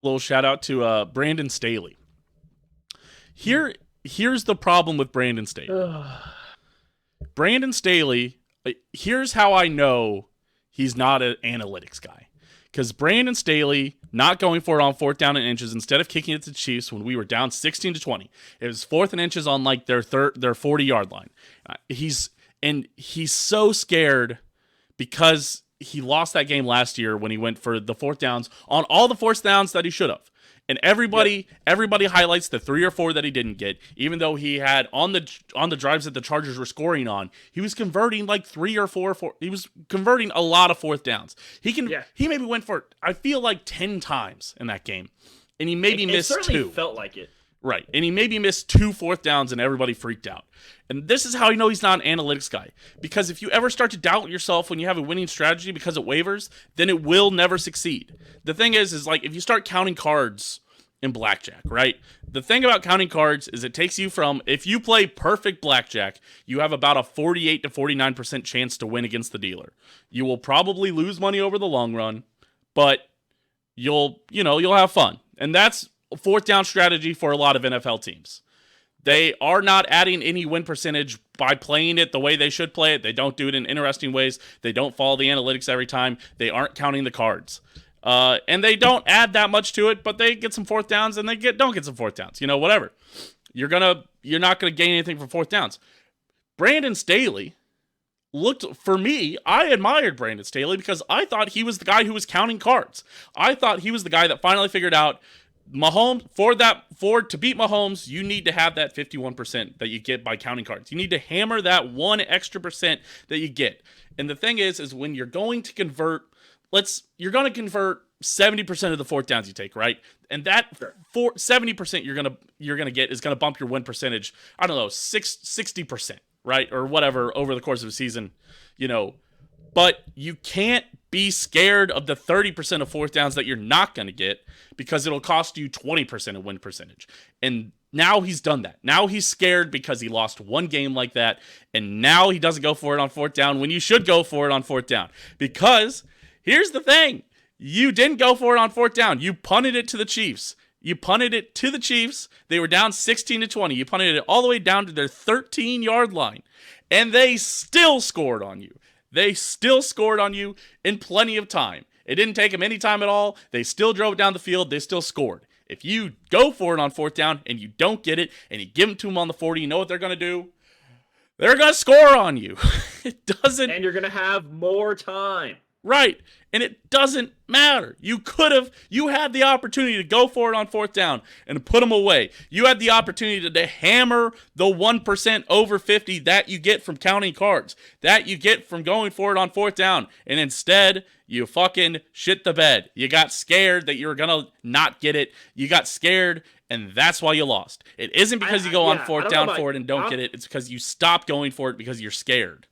Little shout out to Brandon Staley. Here's the problem with Brandon Staley. Brandon Staley, here's how I know he's not an analytics guy. Because Brandon Staley not going for it on fourth down and inches instead of kicking it to the Chiefs when we were down 16-20. It was fourth and inches on like their 40-yard line. He's so scared because he lost that game last year when he went for the fourth downs on all the fourth downs that he should have. And everybody highlights the 3 or 4 that he didn't get, even though he had on the drives that the Chargers were scoring on, he was converting like 3 or 4. He was converting a lot of fourth downs. He maybe went for, I feel like, 10 times in that game, and he maybe missed 2. It certainly felt like it. Right, and he maybe missed 2 fourth downs, and everybody freaked out. And this is how you know he's not an analytics guy. Because if you ever start to doubt yourself when you have a winning strategy because it wavers, then it will never succeed. The thing is like if you start counting cards in blackjack, right? The thing about counting cards is it takes you from, if you play perfect blackjack, you have about a 48 to 49% chance to win against the dealer. You will probably lose money over the long run, but you'll have fun. And that's a fourth down strategy for a lot of NFL teams. They are not adding any win percentage by playing it the way they should play it. They don't do it in interesting ways. They don't follow the analytics every time. They aren't counting the cards. And they don't add that much to it, but they get some fourth downs and they don't get some fourth downs. Whatever. You're not gonna gain anything from fourth downs. Brandon Staley for me, I admired Brandon Staley because I thought he was the guy who was counting cards. I thought he was the guy that finally figured out Mahomes, to beat Mahomes, you need to have that 51% that you get by counting cards. You need to hammer that 1 extra percent that you get. And the thing is when you're going to convert, you're going to convert 70% of the fourth downs you take, right? And that 70% you're gonna get is gonna bump your win percentage, I don't know, 60%, right? Or whatever over the course of a season, But you can't be scared of the 30% of fourth downs that you're not going to get because it'll cost you 20% of win percentage. And now he's done that. Now he's scared because he lost one game like that. And now he doesn't go for it on fourth down when you should go for it on fourth down. Because here's the thing. You didn't go for it on fourth down. You punted it to the Chiefs. They were down 16-20. You punted it all the way down to their 13-yard line. And they still scored on you. They still scored on you in plenty of time. It didn't take them any time at all. They still drove down the field. They still scored. If you go for it on fourth down and you don't get it and you give them to them on the 40, you know what they're going to do? They're going to score on you. It doesn't. And you're going to have more time. Right. And it doesn't matter. You had the opportunity to go for it on fourth down and put them away. You had the opportunity to hammer the 1% over 50 that you get from counting cards, that you get from going for it on fourth down. And instead, you fucking shit the bed. You got scared that you were going to not get it. You got scared, and that's why you lost. It isn't because you go on fourth down for it and don't get it. It's because you stopped going for it because you're scared.